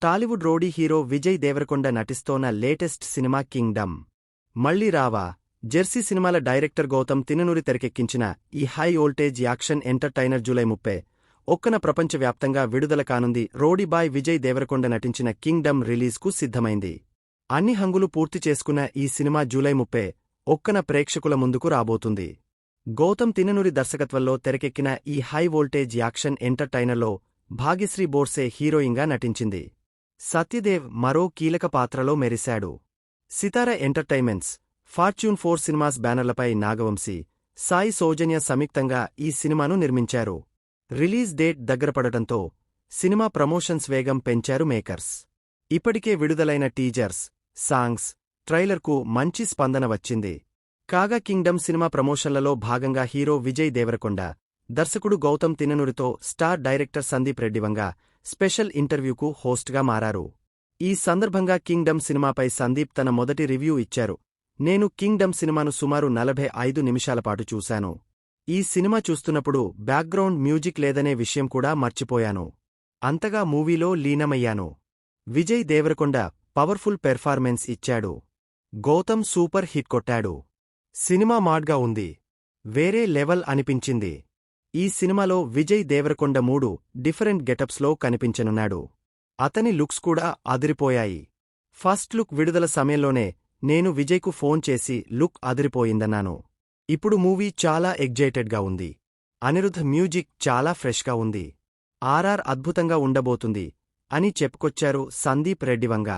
Tollywood rowdy hero Vijay Deverakonda నటిస్తోన్న latest cinema Kingdom. మళ్ళీ రావా? జెర్సీ సినిమాల డైరెక్టర్ గౌతమ్ తిన్ననూరి తెరకెక్కించిన ఈ high voltage action entertainer July 31న ప్రపంచవ్యాప్తంగా విడుదల కానుంది. రోడీ బాయ్ విజయ్ దేవరకొండ నటించిన కింగ్డమ్ రిలీజ్కు సిద్ధమైంది. అన్ని హంగులు పూర్తి చేసుకున్న ఈ సినిమా జూలై 31న ప్రేక్షకుల ముందుకు రాబోతుంది. గౌతమ్ తిన్ననూరి దర్శకత్వంలో తెరకెక్కిన ఈ హై వోల్టేజ్ యాక్షన్ ఎంటర్టైనర్లో భాగ్యశ్రీ బోర్సే హీరోయిన్గా నటించింది. సత్యదేవ్ మరో కీలక పాత్రలో మెరిశాడు. సితారా ఎంటర్టైన్మెంట్స్, ఫార్చ్యూన్ 4 సినిమాస్ బ్యానర్లపై నాగవంశీ, సాయి సౌజన్య సంయుక్తంగా ఈ సినిమాను నిర్మించారు. రిలీజ్ డేట్ దగ్గరపడటంతో సినిమా ప్రమోషన్స్ వేగం పెంచారు మేకర్స్. ఇప్పటికే విడుదలైన టీజర్స్, సాంగ్స్, ట్రైలర్కు మంచి స్పందన వచ్చింది. కాగా కింగ్డమ్ సినిమా ప్రమోషన్లలో భాగంగా హీరో విజయ్ దేవరకొండ, దర్శకుడు గౌతమ్ తిన్ననూరితో star director Sandeep Reddy Vanga special ఇంటర్వ్యూకు హోస్ట్గా మారారు. ఈ సందర్భంగా కింగ్డమ్ సినిమాపై సందీప్ తన మొదటి రివ్యూ ఇచ్చారు. నేను కింగ్డమ్ సినిమాను సుమారు 45 నిమిషాలపాటు చూశాను. ఈ సినిమా చూస్తున్నప్పుడు బ్యాక్గ్రౌండ్ మ్యూజిక్ లేదనే విషయం కూడా మర్చిపోయాను. అంతగా మూవీలో లీనమయ్యాను. విజయ్ దేవరకొండ పవర్ఫుల్ పెర్ఫార్మెన్స్ ఇచ్చాడు. గౌతమ్ సూపర్ హిట్ కొట్టాడు. సినిమా మాడ్గా ఉంది. వేరే లెవెల్ అనిపించింది. ఈ సినిమాలో విజయ్ దేవరకొండ 3 డిఫరెంట్ గెటప్స్లో కనిపించనున్నాడు. అతని లుక్స్ కూడా అదిరిపోయాయి. ఫస్ట్ లుక్ విడుదల సమయంలోనే నేను విజయ్కు ఫోన్ చేసి లుక్ అదిరిపోయిందన్నాను. ఇప్పుడు మూవీ చాలా ఎగ్జైటెడ్గా ఉంది. అనిరుద్ధ్ మ్యూజిక్ చాలా ఫ్రెష్గా ఉంది. ఆర్ఆర్ అద్భుతంగా ఉండబోతుంది అని చెప్పుకొచ్చారు సందీప్ రెడ్డివంగా.